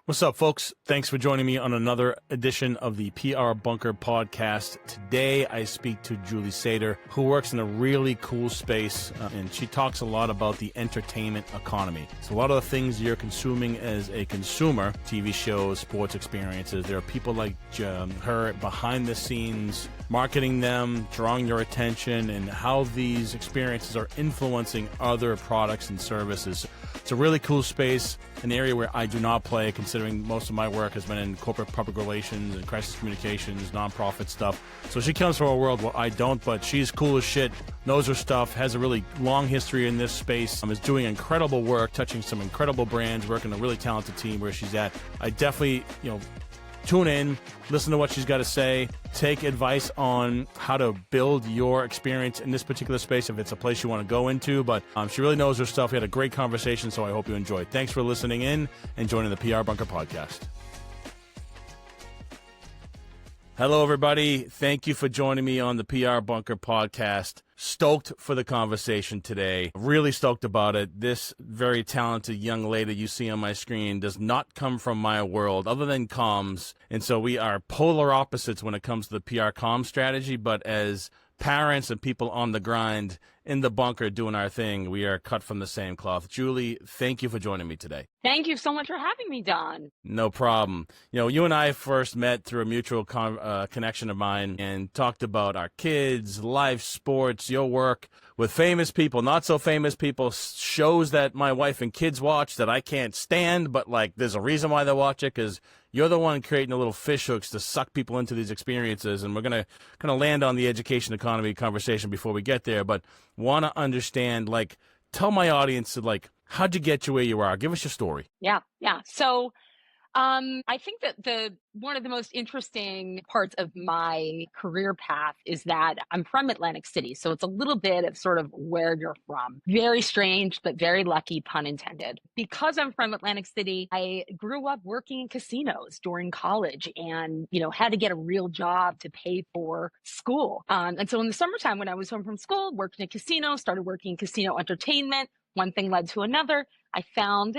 What's up, folks? Thanks for joining me on another edition of the PR Bunker podcast. Today, I speak to Julie Sater, who works in a really cool space, and she talks a lot about the entertainment economy. So a lot of the things you're consuming as a consumer, TV shows, sports experiences, there are people like her behind the scenes, marketing them, drawing your attention, and how these experiences are influencing other products and services. It's a really cool space, an area where I do not play, considering most of my work has been in corporate public relations and crisis communications, nonprofit stuff. So she comes from a world where I don't, but she's cool as shit, knows her stuff, has a really long history in this space, is doing incredible work, touching some incredible brands, working a really talented team where she's at. I definitely, tune in, listen to what she's got to say, take advice on how to build your experience in this particular space if it's a place you want to go into. But she really knows her stuff. We had a great conversation, so I hope you enjoyed. Thanks for listening in and joining the PR Bunker podcast. Hello, everybody. Thank you for joining me on the PR Bunker podcast. Stoked for the conversation today. Really stoked about it. This very talented young lady you see on my screen does not come from my world other than comms. And so we are polar opposites when it comes to the PR comm strategy. But as parents and people on the grind in the bunker doing our thing, we are cut from the same cloth. Julie, thank you for joining me today. Thank you so much for having me, Don. No problem. You and I first met through a mutual connection of mine and talked about our kids, life, sports, your work with famous people, not so famous people, shows that my wife and kids watch that I can't stand, but there's a reason why they watch it, because you're the one creating the little fish hooks to suck people into these experiences. And we're going to land on the education economy conversation before we get there, but want to understand, tell my audience, how'd you get to where you are? Give us your story. Yeah. So I think that one of the most interesting parts of my career path is that I'm from Atlantic City. So it's a little bit of sort of where you're from. Very strange, but very lucky, pun intended. Because I'm from Atlantic City, I grew up working in casinos during college and, had to get a real job to pay for school. And so in the summertime, when I was home from school, worked in a casino, started working in casino entertainment. One thing led to another. I found,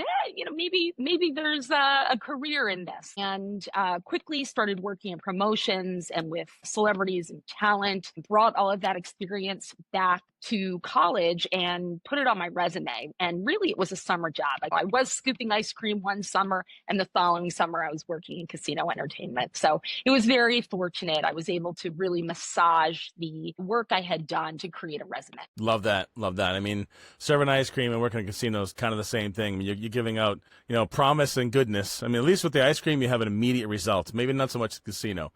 maybe there's a career in this, and quickly started working in promotions and with celebrities and talent. Brought all of that experience back to college and put it on my resume. And really, it was a summer job. I was scooping ice cream one summer, and the following summer, I was working in casino entertainment. So it was very fortunate. I was able to really massage the work I had done to create a resume. Love that. I mean, serving ice cream and working in casinos, kind of the same thing. I mean, you're giving out, promise and goodness. I mean, at least with the ice cream, you have an immediate result. Maybe not so much the casino.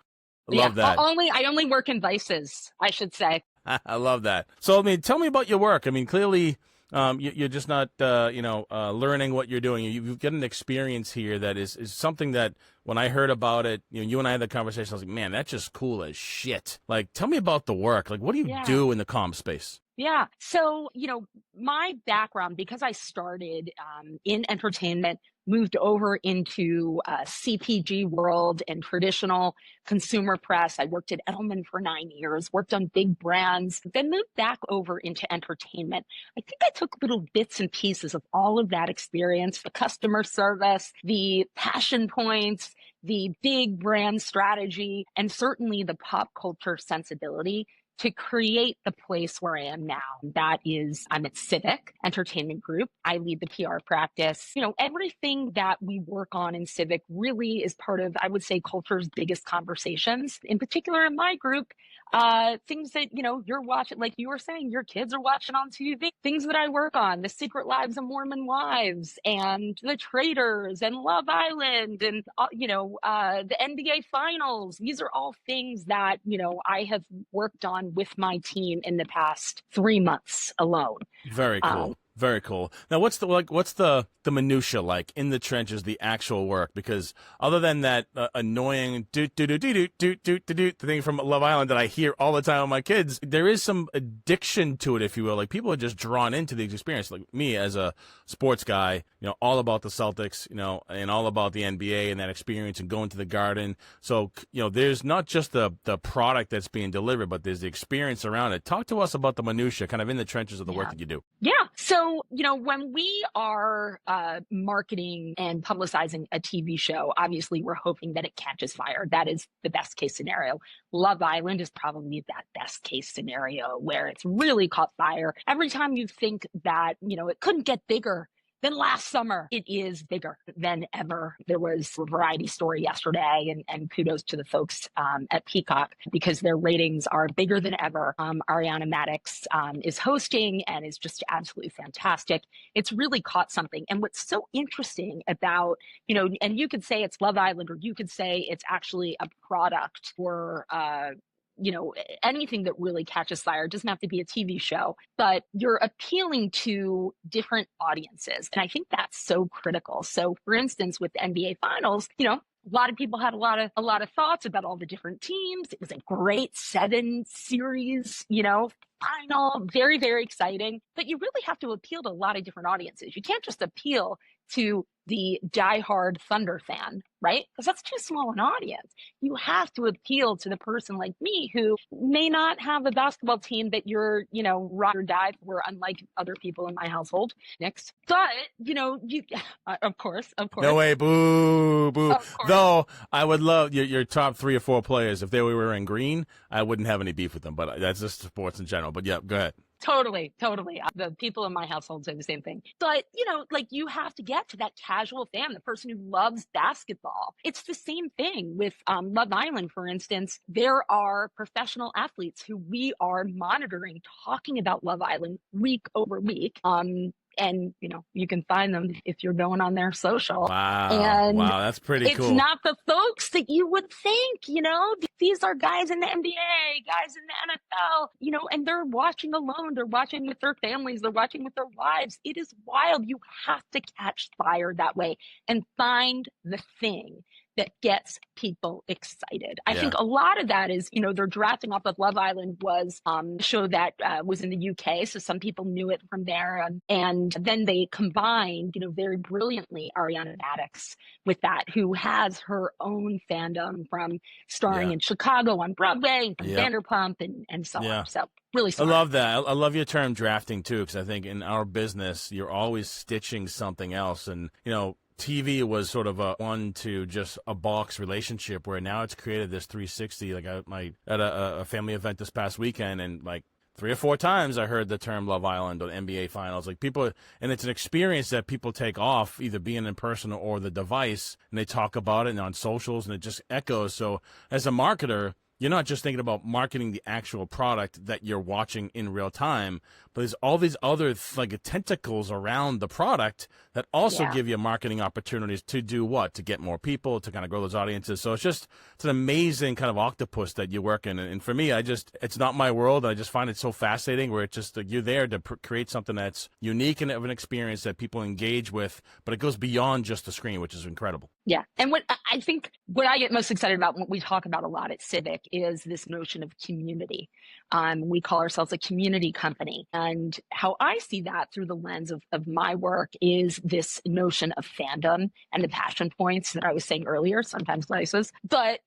Love that. I only work in vices, I should say. I love that. So, tell me about your work. Clearly, you're just not, learning what you're doing. You've got an experience here that is something that when I heard about it, you and I had the conversation, I was like, man, that's just cool as shit. Tell me about the work. What do you do in the comm space? Yeah. So, my background, because I started in entertainment, moved over into CPG world and traditional consumer press. I worked at Edelman for 9 years, worked on big brands, then moved back over into entertainment. I think I took little bits and pieces of all of that experience, the customer service, the passion points, the big brand strategy, and certainly the pop culture sensibility to create the place where I am now. That is, I'm at Civic Entertainment Group. I lead the PR practice. Everything that we work on in Civic really is part of, I would say, culture's biggest conversations. In particular, in my group, things that, you're watching, like you were saying, your kids are watching on TV, things that I work on, The Secret Lives of Mormon Wives and The Traitors and Love Island and, the NBA Finals. These are all things that, I have worked on with my team in the past 3 months alone. Very cool. Very cool. Now, what's the minutia like in the trenches, the actual work? Because other than that annoying the thing from Love Island that I hear all the time with my kids, there is some addiction to it, if you will. Like, people are just drawn into these experiences. Like me as a sports guy, all about the Celtics, and all about the NBA and that experience and going to the Garden. So, there's not just the product that's being delivered, but there's the experience around it. Talk to us about the minutia, kind of in the trenches of the work that you do. Yeah. So So, when we are marketing and publicizing a TV show, obviously we're hoping that it catches fire. That is the best case scenario. Love Island is probably that best case scenario where it's really caught fire. Every time you think that, it couldn't get bigger than last summer, it is bigger than ever. There was a variety story yesterday, and kudos to the folks at Peacock because their ratings are bigger than ever. Ariana Madix is hosting and is just absolutely fantastic. It's really caught something. And what's so interesting about, and you could say it's Love Island, or you could say it's actually a product for anything that really catches fire. It doesn't have to be a TV show, but you're appealing to different audiences. And I think that's so critical. So for instance, with the NBA finals, a lot of people had a lot of thoughts about all the different teams. It was a great 7 series, final, very, very exciting. But you really have to appeal to a lot of different audiences. You can't just appeal to the diehard Thunder fan, right? Because that's too small an audience. You have to appeal to the person like me who may not have a basketball team that you're, ride or die for, unlike other people in my household. Next. But, you, of course. No way, boo. Though I would love your top 3 or 4 players. If they were wearing green, I wouldn't have any beef with them, but that's just sports in general. But yeah, go ahead. Totally. The people in my household say the same thing. But, you have to get to that casual fan, the person who loves basketball. It's the same thing with Love Island, for instance. There are professional athletes who we are monitoring, talking about Love Island week over week. And, you can find them if you're going on their social. Wow, that's pretty cool. It's not the folks that you would think, these are guys in the NBA, guys in the NFL, and they're watching alone. They're watching with their families. They're watching with their wives. It is wild. You have to catch fire that way and find the thing that gets people excited. I think a lot of that is, they're drafting off of Love Island was a show that was in the UK. So some people knew it from there. And then they combined, very brilliantly Ariana Madix with that, who has her own fandom from starring in Chicago on Broadway, from Vanderpump and so on. So really smart. I love that. I love your term drafting too, because I think in our business, you're always stitching something else. And, TV was sort of a one to just a box relationship where now it's created this 360. Like I at a family event this past weekend, and like 3 or 4 times I heard the term Love Island or NBA Finals. Like people, and it's an experience that people take off either being in person or the device, and they talk about it and on socials, and it just echoes. So as a marketer, you're not just thinking about marketing the actual product that you're watching in real time, but there's all these other tentacles around the product that also give you marketing opportunities to do what? To get more people, to kind of grow those audiences. So it's an amazing kind of octopus that you work in. And for me, it's not my world. I just find it so fascinating where it's just you're there to create something that's unique and of an experience that people engage with, but it goes beyond just the screen, which is incredible. Yeah. And what I get most excited about, what we talk about a lot at Civic, is this notion of community. We call ourselves a community company. And how I see that through the lens of my work is this notion of fandom and the passion points that I was saying earlier, sometimes places. But,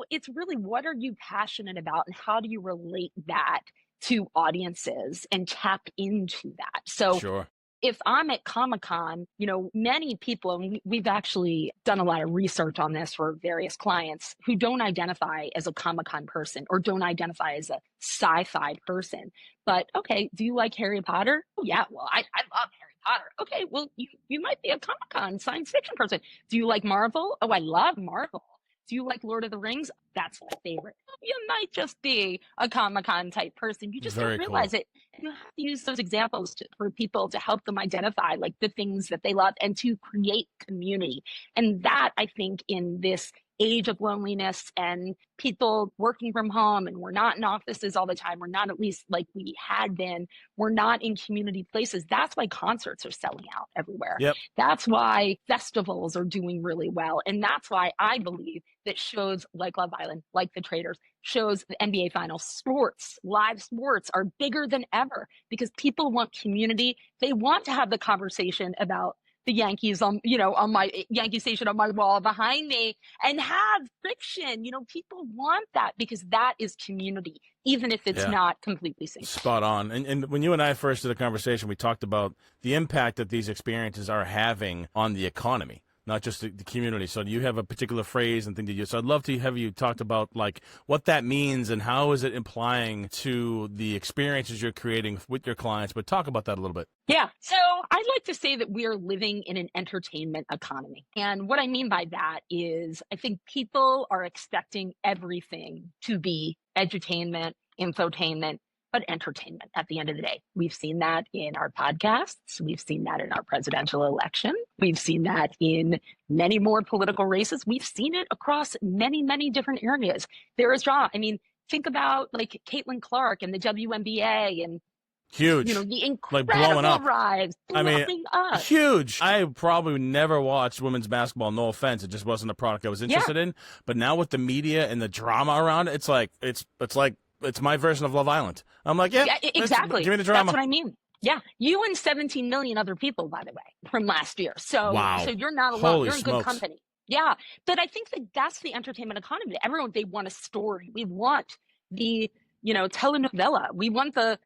it's really, what are you passionate about and how do you relate that to audiences and tap into that? So sure. If I'm at Comic-Con, many people, and we've actually done a lot of research on this for various clients who don't identify as a Comic-Con person or don't identify as a sci-fi person. But okay, do you like Harry Potter? Oh yeah, well, I love Harry Potter. Okay, well, you might be a Comic-Con science fiction person. Do you like Marvel? Oh, I love Marvel. Do you like Lord of the Rings? That's my favorite. You might just be a Comic-Con type person. You just don't realize it. And you have to use those examples for people to help them identify like the things that they love and to create community. And that, I think, in this age of loneliness and people working from home, and we're not in offices all the time, we're not, at least like we had been, we're not in community places. That's why concerts are selling out everywhere. Yep. That's why festivals are doing really well. And that's why I believe that shows like Love Island, like The Traitors, shows the NBA Finals, sports, live sports are bigger than ever because people want community. They want to have the conversation about the Yankees on, on my Yankee station on my wall behind me and have fiction. People want that because that is community, even if it's not completely safe. Spot on. And when you and I first did a conversation, we talked about the impact that these experiences are having on the economy, not just the community. So you have a particular phrase and thing to use. So I'd love to have you talked about like what that means and how is it implying to the experiences you're creating with your clients, but talk about that a little bit. Yeah. So I'd like to say that we are living in an entertainment economy. And what I mean by that is I think people are expecting everything to be edutainment, infotainment, but entertainment at the end of the day. We've seen that in our podcasts. We've seen that in our presidential election. We've seen that in many more political races. We've seen it across many, many different areas. There is drama. I mean, think about like Caitlin Clark and the WNBA and huge, the incredible like blowing up. rise, blowing up. Huge. I probably never watched women's basketball. No offense, it just wasn't a product I was interested in. But now with the media and the drama around it, it's like it's my version of Love Island. I'm like, exactly. Give me the drama. That's what I mean. Yeah, you and 17 million other people, by the way, from last year. So, so you're not alone. Holy you're in smokes. good company. Yeah, but I think that's the entertainment economy. Everyone, they want a story. We want the telenovela. We want the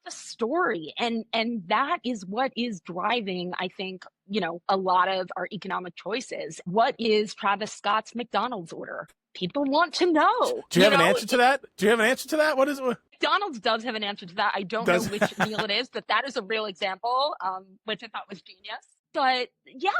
story, and that is what is driving, I think, a lot of our economic choices. What is Travis Scott's McDonald's order? People want to know. Do you have an answer to that? What is it? McDonald's does have an answer to that. I don't know which meal it is, but that is a real example, which I thought was genius. But yeah,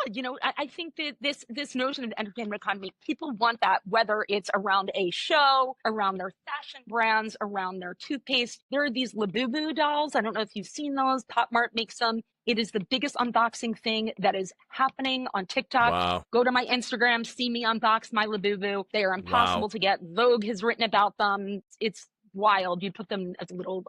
I think that this notion of the entertainment economy, people want that, whether it's around a show, around their fashion brands, around their toothpaste. There are these Labubu dolls. I don't know if you've seen those. Pop Mart makes them. It is the biggest unboxing thing that is happening on TikTok. Wow. Go to my Instagram, see me unbox my Labubu. They are impossible to get. Vogue has written about them. It's wild. You put them as a little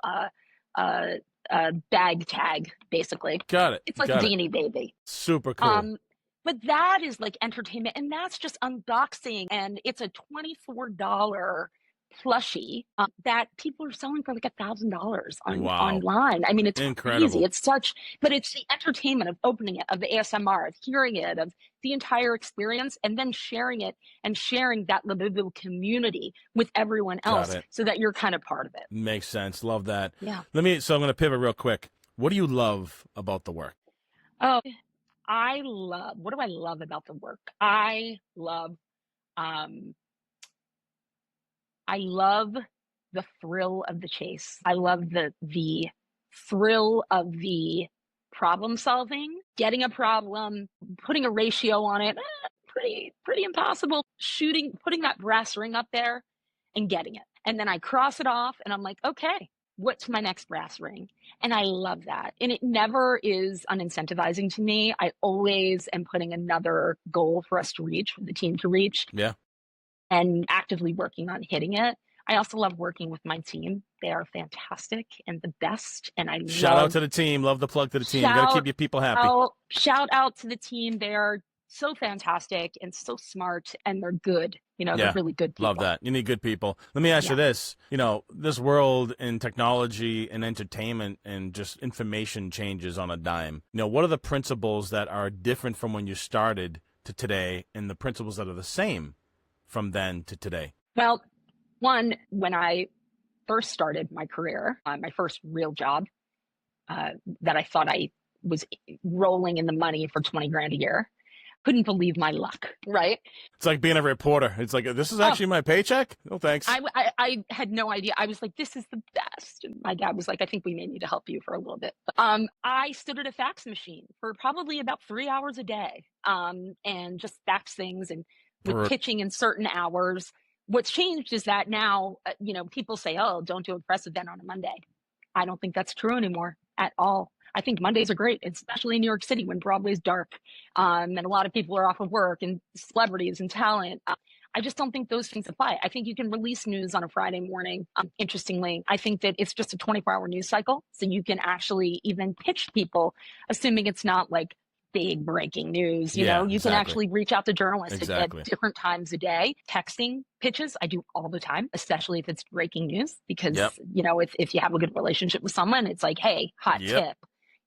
bag tag, basically. Got it. It's like a Beanie Baby. Super cool. But that is like entertainment, and that's just unboxing, and it's a $24 plushie that people are selling for like $1,000 online. I mean, it's incredible. Crazy. But it's the entertainment of opening it, of the ASMR, of hearing it, of the entire experience, and then sharing it and sharing that Labubu community with everyone else so that you're kind of part of it. Makes sense. Love that. Yeah. So I'm going to pivot real quick. What do you love about the work? Oh, what do I love about the work? I love the thrill of the chase. I love the thrill of the problem solving, getting a problem, putting a ratio on it, pretty impossible. Putting that brass ring up there and getting it. And then I cross it off and I'm like, okay, what's my next brass ring? And I love that. And it never is unincentivizing to me. I always am putting another goal for us to reach, for the team to reach. Yeah. And actively working on hitting it. I also love working with my team. They are fantastic and the best. And shout out to the team. Love the plug to the team. Got to keep your people happy. Shout out to the team. They are so fantastic and so smart, and they're good. They're really good people. Love that. You need good people. Let me ask you this. This world in technology and entertainment and just information changes on a dime. What are the principles that are different from when you started to today, and the principles that are the same from then to today? Well, one, when I first started my career, my first real job, that I thought I was rolling in the money for 20 grand a year, couldn't believe my luck, right? It's like being a reporter. It's like, this is actually my paycheck? No, thanks. I had no idea. I was like, this is the best. And my dad was like, I think we may need to help you for a little bit. I stood at a fax machine for probably about 3 hours a day, and just fax things and with pitching in certain hours. What's changed is that now, people say, oh, don't do a press event on a Monday. I don't think that's true anymore at all. I think Mondays are great, especially in New York City when Broadway's dark, and a lot of people are off of work, and celebrities and talent. I just don't think those things apply. I think you can release news on a Friday morning. Interestingly, I think that it's just a 24-hour news cycle. So you can actually even pitch people, assuming it's not like big breaking news. You can actually reach out to journalists at different times a day. Texting pitches, I do all the time, especially if it's breaking news, because, if you have a good relationship with someone, it's like, hey, hot tip.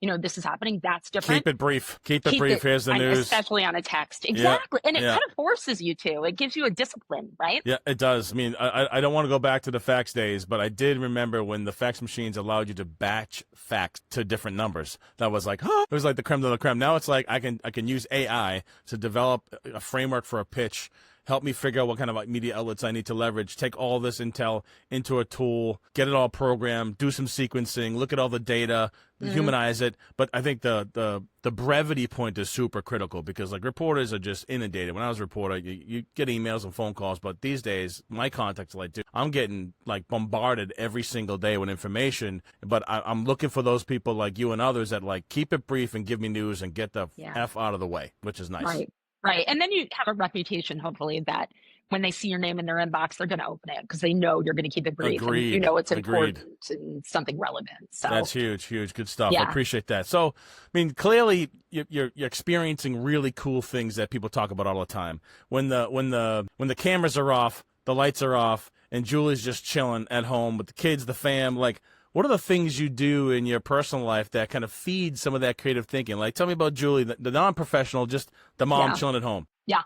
this is happening. That's different. Keep it brief. Keep it brief. Here's the news. Especially on a text. Exactly. Yeah, and it yeah. kind of forces you to. It gives you a discipline, right? Yeah, it does. I mean, I don't want to go back to the fax days, but I did remember when the fax machines allowed you to batch fax to different numbers. That was like, it was like the creme de la creme. Now it's like I can use AI to develop a framework for a pitch, help me figure out what kind of media outlets I need to leverage, take all this intel into a tool, get it all programmed, do some sequencing, look at all the data, humanize it. But I think the brevity point is super critical because like reporters are just inundated. When I was a reporter, you get emails and phone calls, but these days my contacts are like, dude, I'm getting like bombarded every single day with information. But I'm looking for those people like you and others that like keep it brief and give me news and get the F out of the way, which is nice. Right. And then you have a reputation, hopefully, that when they see your name in their inbox, they're going to open it because they know you're going to keep it brief. Agreed. And it's important and something relevant. So that's huge. Good stuff. Yeah. I appreciate that. So, I mean, clearly you're experiencing really cool things that people talk about all the time. When the cameras are off, the lights are off, and Julie's just chilling at home with the kids, the fam, like, what are the things you do in your personal life that kind of feed some of that creative thinking? Like, tell me about Julie, the non-professional, just the mom chilling at home. Yeah.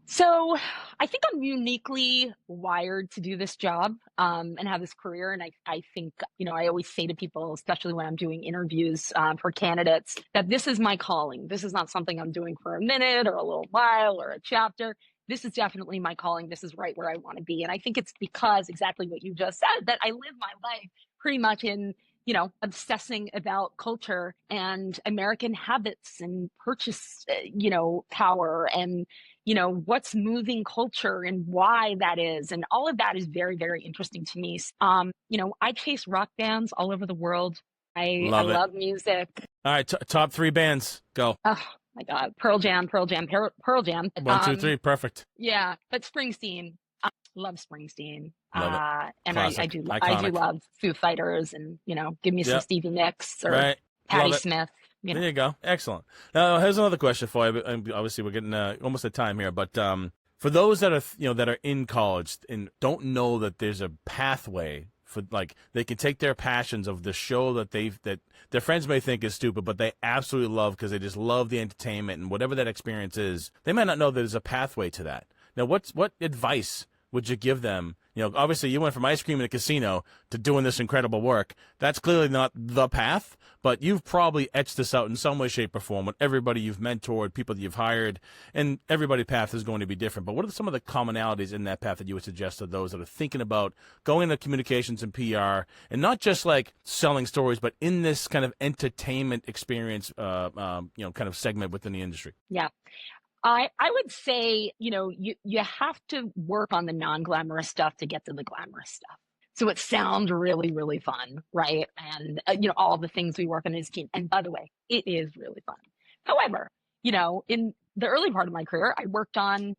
So I think I'm uniquely wired to do this job and have this career. And I think, I always say to people, especially when I'm doing interviews for candidates, that this is my calling. This is not something I'm doing for a minute or a little while or a chapter. This is definitely my calling. This is right where I want to be. And I think it's because exactly what you just said, that I live my life pretty much in, obsessing about culture and American habits and purchase, power and, what's moving culture and why that is. And all of that is very, very interesting to me. I chase rock bands all over the world. I love music. All right. Top 3 bands. Go. Oh my God. Pearl Jam. 1, 2, 3. Perfect. Yeah. But Springsteen. I love Springsteen. Love it. And I do love Foo Fighters and, give me some Stevie Nicks or Patti Smith. There you go. Excellent. Now, here's another question for you. Obviously, we're getting almost at time here, but for those that are that are in college and don't know that there's a pathway for like they can take their passions of the show that their friends may think is stupid, but they absolutely love because they just love the entertainment and whatever that experience is, they might not know that there's a pathway to that. Now, what advice would you give them? Obviously you went from ice cream in a casino to doing this incredible work. That's clearly not the path, but you've probably etched this out in some way, shape, or form with everybody you've mentored, people that you've hired, and everybody's path is going to be different. But what are some of the commonalities in that path that you would suggest to those that are thinking about going into communications and PR and not just like selling stories, but in this kind of entertainment experience, kind of segment within the industry? Yeah. I would say, you have to work on the non-glamorous stuff to get to the glamorous stuff. So it sounds really, really fun, right? And, all the things we work on as a team. And by the way, it is really fun. However, in the early part of my career, I worked on,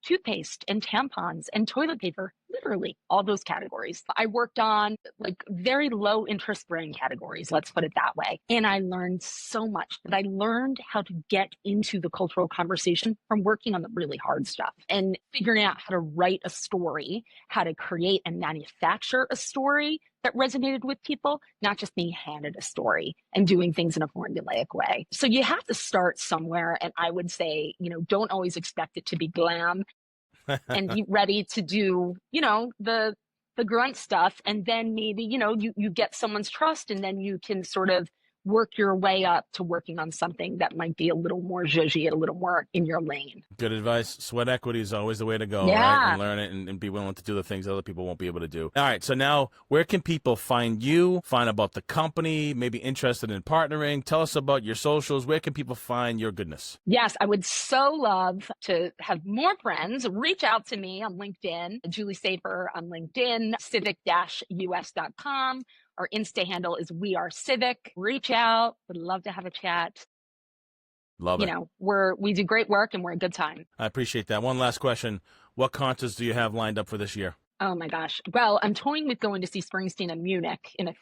toothpaste and tampons and toilet paper, literally all those categories. I worked on like very low interest bearing categories, let's put it that way. And I learned so much that I learned how to get into the cultural conversation from working on the really hard stuff and figuring out how to write a story, how to create and manufacture a story that resonated with people, not just being handed a story and doing things in a formulaic way. So you have to start somewhere. And I would say, don't always expect it to be glam and be ready to do, the grunt stuff. And then maybe, you get someone's trust and then you can sort of work your way up to working on something that might be a little more zhuzhy, a little more in your lane. Good advice. Sweat equity is always the way to go, yeah. Right? And learn it and be willing to do the things other people won't be able to do. All right. So now where can people find you, find about the company, maybe interested in partnering? Tell us about your socials. Where can people find your goodness? Yes, I would so love to have more friends. Reach out to me on LinkedIn, Julie Safer on LinkedIn, civic-us.com. Our Insta handle is We Are Civic. Reach out. Would love to have a chat. Love it. We do great work and we're a good time. I appreciate that. One last question. What concerts do you have lined up for this year? Oh my gosh. Well, I'm toying with going to see Springsteen in Munich in a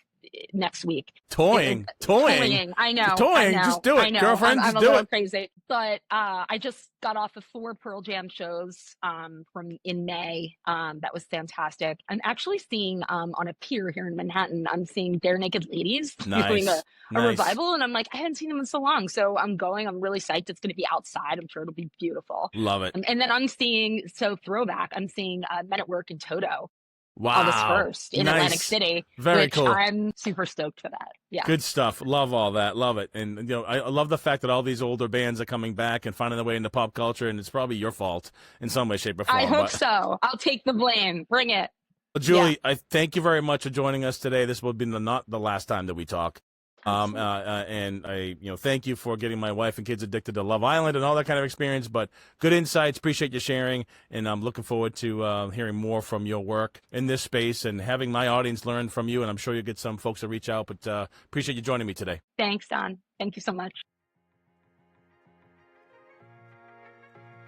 next week. Toying. I know. Toying. Just do it. I know. Girlfriend, I'm just a do little it. crazy. But I just got off of 4 Pearl Jam shows from in May. That was fantastic. I'm actually seeing on a pier here in Manhattan, I'm seeing Bare Naked Ladies doing a revival. And I'm like, I hadn't seen them in so long. So I'm going. I'm really psyched. It's going to be outside. I'm sure it'll be beautiful. Love it. And then I'm seeing, so throwback, I'm seeing Men at Work in Toto. Wow. August 1st in Atlantic City. Very cool. I'm super stoked for that. Yeah. Good stuff. Love all that. Love it. And, you know, I love the fact that all these older bands are coming back and finding their way into pop culture, and it's probably your fault in some way, shape, or form. I hope so. I'll take the blame. Bring it. Well, Julie, I thank you very much for joining us today. This will be not the last time that we talk. And I, thank you for getting my wife and kids addicted to Love Island and all that kind of experience. But good insights. Appreciate you sharing, and I'm looking forward to hearing more from your work in this space and having my audience learn from you. And I'm sure you'll get some folks to reach out. But appreciate you joining me today. Thanks, Don. Thank you so much.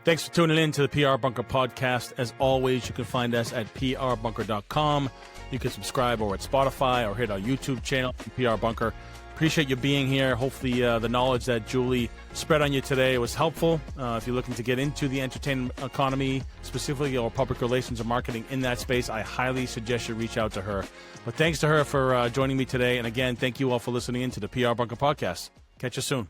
Thanks for tuning in to the PR Bunker podcast. As always, you can find us at prbunker.com. You can subscribe or at Spotify or hit our YouTube channel, PR Bunker. Appreciate you being here. Hopefully the knowledge that Julie spread on you today was helpful. If you're looking to get into the entertainment economy, specifically or public relations or marketing in that space, I highly suggest you reach out to her. But thanks to her for joining me today. And again, thank you all for listening in to the PR Bunker podcast. Catch you soon.